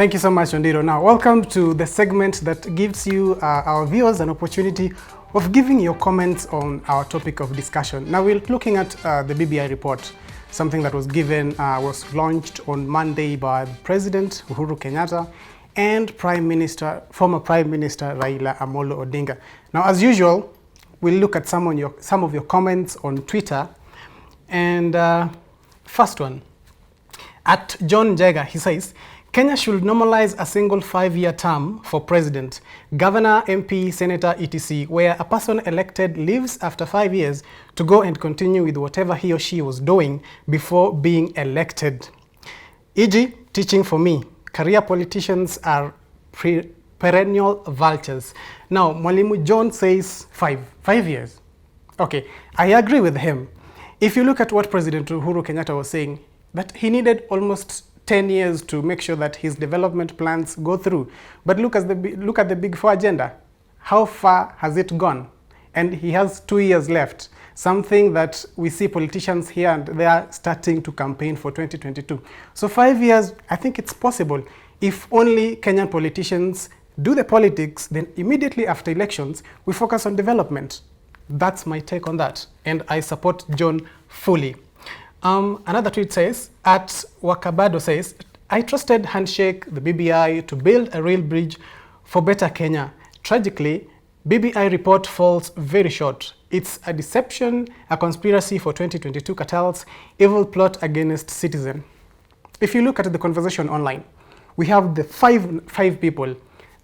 Thank you so much, Ondiro. Now, welcome to the segment that gives you, our viewers, an opportunity of giving your comments on our topic of discussion. Now, we're looking at the BBI report, something that was was launched on Monday by President Uhuru Kenyatta and former Prime Minister Raila Amolo Odinga. Now, as usual, we'll look at some of your comments on Twitter. And first one, at John Jagger, he says, Kenya should normalize a single 5-year term for president, governor, MP, senator, etc., where a person elected leaves after 5 years to go and continue with whatever he or she was doing before being elected. E.g., teaching for me, career politicians are perennial vultures. Now, Mwalimu John says 5 years. Okay, I agree with him. If you look at what President Uhuru Kenyatta was saying, that he needed almost 10 years to make sure that his development plans go through. But look at the Big Four agenda. How far has it gone? And he has 2 years left, something that we see politicians here and there starting to campaign for 2022. So 5 years, I think it's possible. If only Kenyan politicians do the politics, then immediately after elections, we focus on development. That's my take on that. And I support John fully. Another tweet says, at Wakabado says, I trusted handshake, the BBI, to build a real bridge for better Kenya. Tragically, BBI report falls very short. It's a deception, a conspiracy for 2022 cartels, evil plot against citizen. If you look at the conversation online, we have the five people,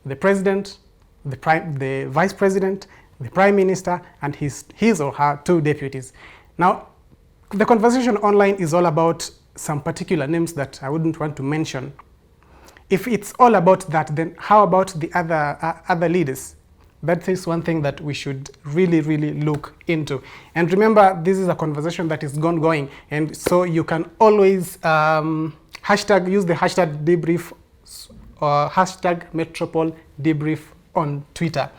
the president, the vice president, the prime minister, and his or her 2 deputies. Now, the conversation online is all about some particular names that I wouldn't want to mention. If it's all about that, then how about the other leaders? That is one thing that we should really, really look into. And remember, this is a conversation that is going, and so you can always use the hashtag Debrief or hashtag Metropole Debrief on Twitter.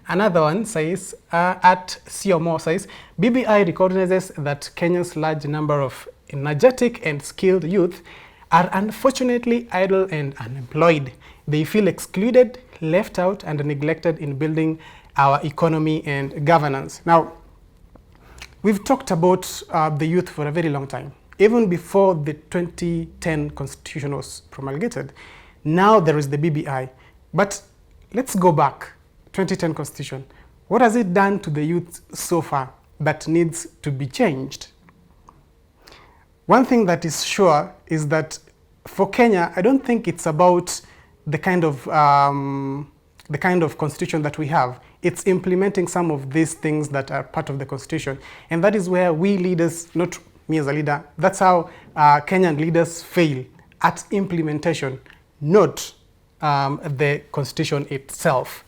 Another one says, at Siomo says, BBI recognizes that Kenya's large number of energetic and skilled youth are unfortunately idle and unemployed. They feel excluded, left out, and neglected in building our economy and governance. Now, we've talked about the youth for a very long time. Even before the 2010 Constitution was promulgated, now there is the BBI. But let's go back. 2010 Constitution. What has it done to the youth so far that needs to be changed? One thing that is sure is that for Kenya, I don't think it's about the kind of constitution that we have. It's implementing some of these things that are part of the constitution. And that is where we leaders, not me as a leader, that's how Kenyan leaders fail at implementation, not the constitution itself.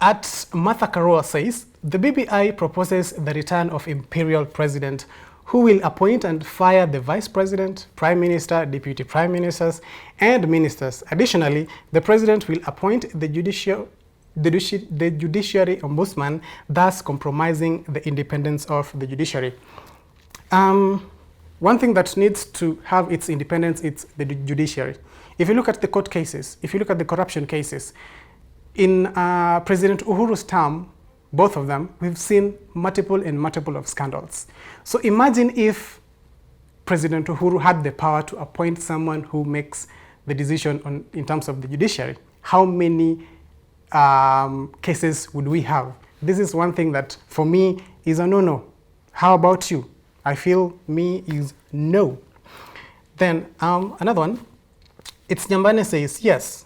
At Martha Karua says, the BBI proposes the return of imperial president who will appoint and fire the vice president, prime minister, deputy prime ministers, and ministers. Additionally, the president will appoint the judiciary ombudsman, thus compromising the independence of the judiciary. One thing that needs to have its independence is the judiciary. If you look at the court cases, if you look at the corruption cases, in President Uhuru's term, both of them, we've seen multiple of scandals. So imagine if President Uhuru had the power to appoint someone who makes the decision in terms of the judiciary. How many cases would we have? This is one thing that, for me, is a no-no. How about you? I feel me is no. Then another one, it's Nyambane says, yes,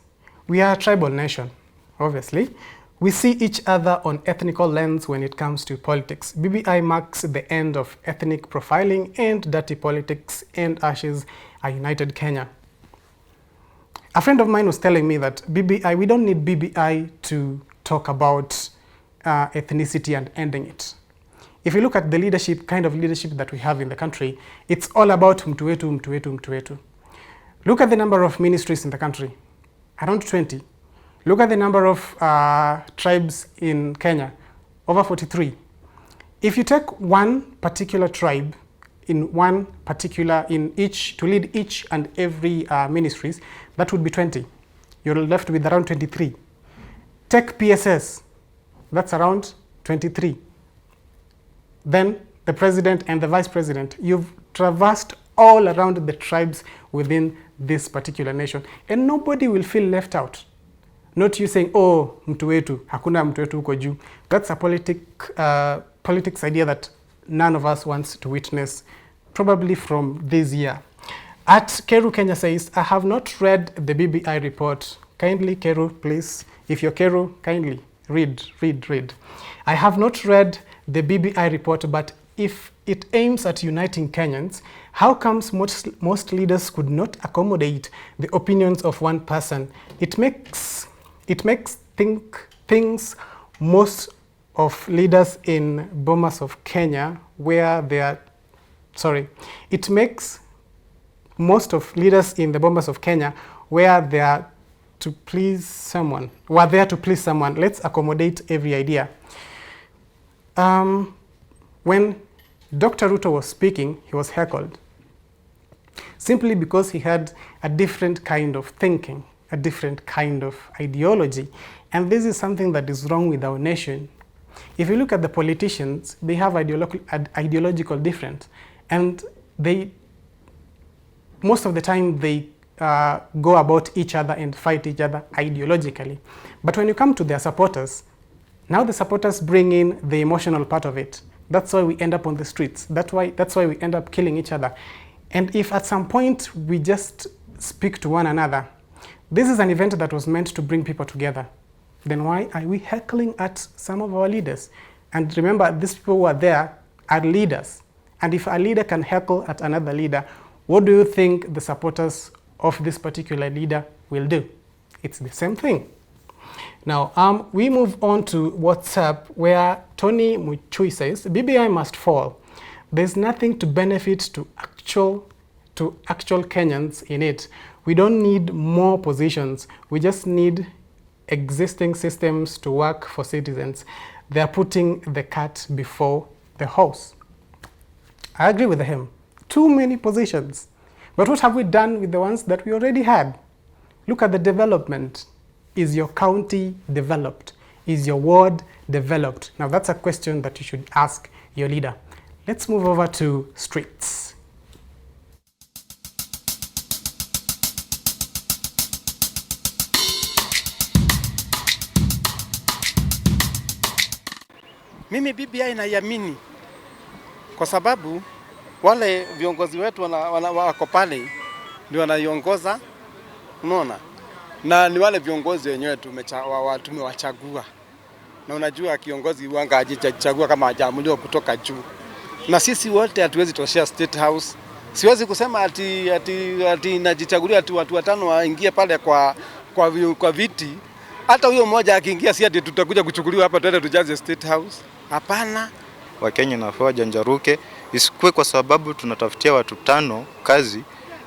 we are a tribal nation. Obviously, we see each other on ethnical lens when it comes to politics. BBI marks the end of ethnic profiling and dirty politics and ushers a united Kenya. A friend of mine was telling me that BBI, we don't need BBI to talk about ethnicity and ending it. If you look at the leadership, kind of leadership that we have in the country, it's all about mtu wetu. Look at the number of ministries in the country, around 20. Look at the number of tribes in Kenya, over 43. If you take one particular tribe, in one particular, to lead each and every ministries, that would be 20. You're left with around 23. Take PSS, that's around 23. Then the president and the vice president. You've traversed all around the tribes within this particular nation, and nobody will feel left out. Not you saying, oh, mtu wetu, hakuna mtu wetu huko juu. That's a politics idea that none of us wants to witness, probably from this year. At Kiba Kenya says, I have not read the BBI report. Kindly, Kiba, please, if you're Kiba, kindly read. I have not read the BBI report, but if it aims at uniting Kenyans, how comes most leaders could not accommodate the opinions of one person? It makes things most of leaders in Bomas of Kenya where they are, it makes most of leaders in the Bomas of Kenya where they are to please someone, were there to please someone. Let's accommodate every idea. When Dr. Ruto was speaking, he was heckled simply because he had a different kind of thinking, a different kind of ideology. And this is something that is wrong with our nation. If you look at the politicians, they have ideological difference. And most of the time, they go about each other and fight each other ideologically. But when you come to their supporters, now the supporters bring in the emotional part of it. That's why we end up on the streets. That's why we end up killing each other. And if at some point we just speak to one another, this is an event that was meant to bring people together, then why are we heckling at some of our leaders? And remember, these people who are there are leaders. And if a leader can heckle at another leader, what do you think the supporters of this particular leader will do? It's the same thing. Now, we move on to WhatsApp, where Tony Muchui says, BBI must fall. There's nothing to benefit to actual Kenyans in it. We don't need more positions. We just need existing systems to work for citizens. They're putting the cart before the horse. I agree with him. Too many positions. But what have we done with the ones that we already had? Look at the development. Is your county developed? Is your ward developed? Now that's a question that you should ask your leader. Let's move over to streets. Mimi BBI naiamini kwa sababu wale viongozi wetu wako pale ndio wanaiongoza, unaona? Na ni wale viongozi wenyewe tumewachagua. Na unajua kiongozi wanga hajichagua kama hajamuliwa kutoka juu. Na sisi wote hatuwezi toshea State House. Siwezi kusema ati najichagulia tu watu watano waingie pale kwa viti. Hata huyo mmoja akiingia si ati tutakuja kuchukuliwa hapa tuende tujaze State House. Hapana. Wakenya nafaa janjaruke isikue kwa sababu tunatafutia watu 5 kazi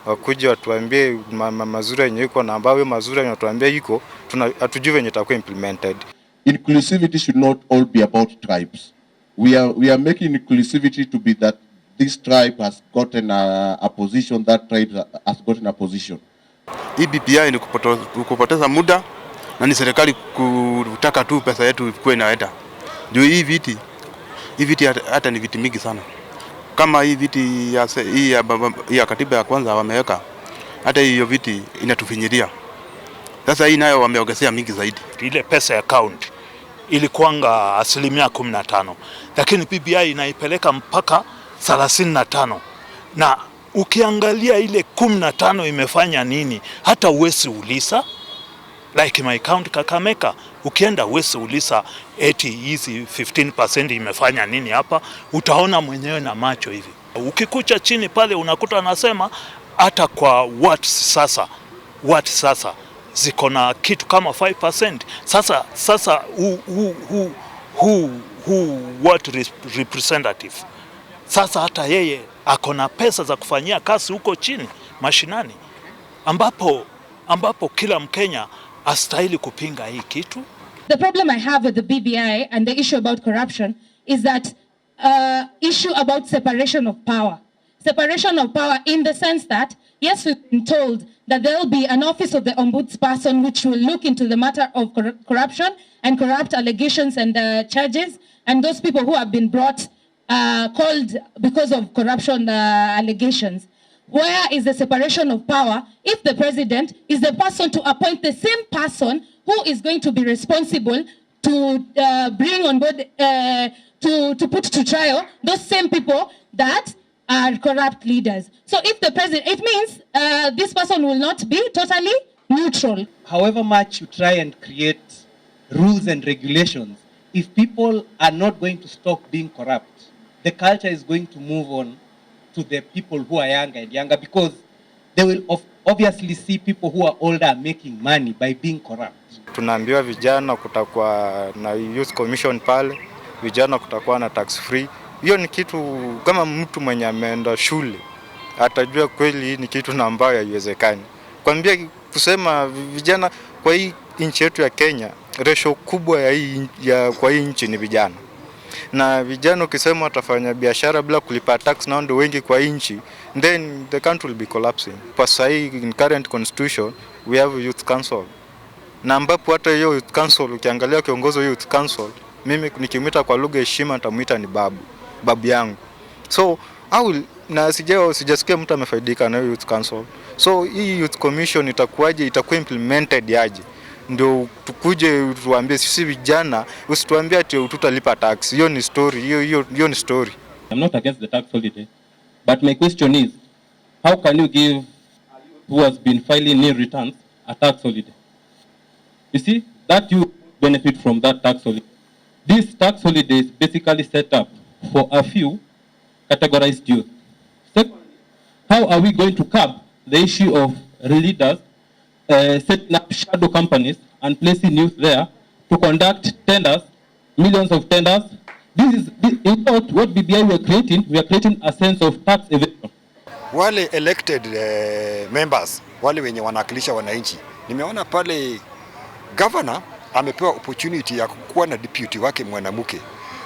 wakuja watuambie mazuri yenye iko na ambayo mazuri yenye watuambie iko hatujui venye itakuwa implemented. Inclusivity should not all be about tribes. We are making inclusivity to be that this tribe has gotten a position, that tribe has gotten a position. BBI ni kupoteza muda na ni serikali kutaka tu pesa yetu ikuwe inaenda. Juu hii viti hata ni viti mingi sana. Kama hii viti ya katiba ya kwanza wameweka, hata hiyo viti inatufinyiria. Sasa hii nayo wameongezea mingi zaidi. Ile pesa ya account ilikuanga 15%, lakini BBI inaipeleka mpaka 35. Na ukiangalia ile 15 imefanya nini, hata uwezi ulisa. Like my account Kakamega, ukienda uwezi ulisa eti hizi 15% imefanya nini hapa, utaona mwenyewe na macho hivi. Ukikucha chini pale unakuta anasema hata kwa what sasa ziko na kitu kama 5%. Sasa what representative? Sasa hata yeye akona pesa za kufanyia kazi huko chini mashinani, ambapo kila Mkenya astahili kupinga hii kitu. The problem I have with the BBI and the issue about corruption is that issue about separation of power. separation of power in the sense that, yes, we've been told that there will be an office of the ombudsperson which will look into the matter of corruption and corrupt allegations and charges, and those people who have been brought, called because of corruption allegations. Where is the separation of power if the president is the person to appoint the same person who is going to be responsible to bring on board, to put to trial those same people that are corrupt leaders? So if the president, it means this person will not be totally neutral. However much you try and create rules and regulations, if people are not going to stop being corrupt, the culture is going to move on to the people who are younger and younger, because they will obviously see people who are older making money by being corrupt. Tunaambiwa vijana kutakuwa na youth commission pale, vijana kutakuwa na tax free. Hiyo ni kitu kama mtu mwenye ameenda shule atajua kweli ni kitu na ambayo haiwezekani. Kwambia kusema vijana kwa hii nchi yetu ya Kenya, ratio kubwa kwa hii nchi ni vijana. Na vijana ukisema watafanya biashara bila kulipa tax na ndio wengi kwa nchi, then the country will be collapsing. Kwa sasa in current constitution we have a youth council. Na ambapo hata hiyo youth council ukiangalia kiongozi wa youth council, mimi nikimwita kwa lugha heshima nitamuita ni babu yangu. So na sijasikia mtu amefaidika na youth council. So hii youth commission itakuwa implemented yaje? Ndio tukuje tuambie sisi vijana, usituambie ati tutalipa tax. Hiyo ni story, hiyo ni story. I'm not against the tax holiday, but my question is, how can you give who has been filing nil returns a tax holiday? You see, that you benefit from that tax holiday. This tax holiday is basically set up for a few categorized youth. Second, how are we going to curb the issue of leaders setting up shadow companies and placing youth there to conduct tenders, millions of tenders? This is in short what BBI we are creating a sense of tax evasion. Wale elected members, wale wenye wanawakilisha wananchi, nimeona pale governor amepewa opportunity ya kuwa na deputy wake mwanamke.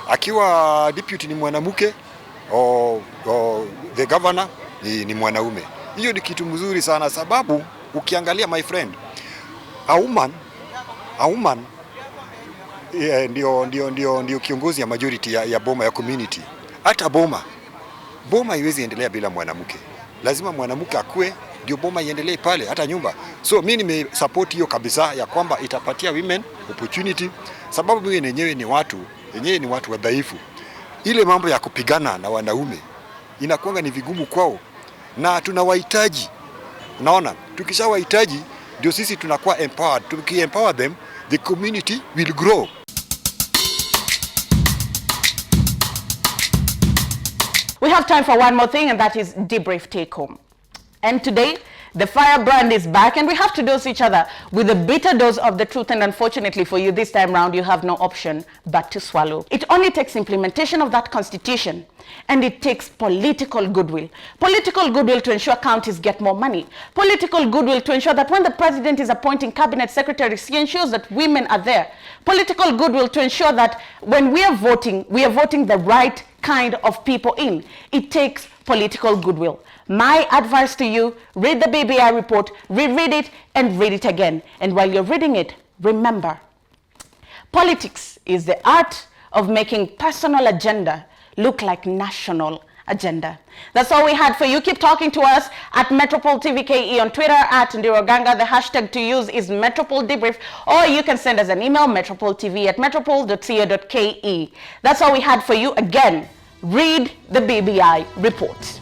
Akiwa deputy ni mwanamke, the governor ni mwanaume. Hiyo ni kitu mzuri sana, sababu ukiangalia my friend, a woman ndio kiongozi ya majority ya boma ya community. Hata boma haiwezi endelea bila mwanamke. Lazima mwanamke akue ndio boma iendelee pale, hata nyumba. So mimi nimesupport hiyo kabisa ya kwamba itapatia women opportunity, sababu wenyewe ni watu wadhaifu. Ile mambo ya kupigana na wanaume inakuanga ni vigumu kwao, na tunawahitaji. Unaona, tukishawahitaji ndio sisi tunakuwa empowered. Tuki-empower them, the community will grow. We have time for one more thing, and that is Debrief Take Home. And today, the firebrand is back, and we have to dose each other with a bitter dose of the truth. And unfortunately for you, this time round, you have no option but to swallow. It only takes implementation of that constitution, and it takes political goodwill. Political goodwill to ensure counties get more money. Political goodwill to ensure that when the president is appointing cabinet secretaries, he ensures that women are there. Political goodwill to ensure that when we are voting the right kind of people in. It takes political goodwill. My advice to you, read the BBI report, reread it, and read it again. And while you're reading it, remember, politics is the art of making personal agenda look like national agenda. That's all we had for you. Keep talking to us at Metropole TVKE on Twitter, at Ndiroganga. The hashtag to use is Metropole Debrief, or you can send us an email, metropoletv@metropole.co.ke. That's all we had for you. Again, read the BBI report.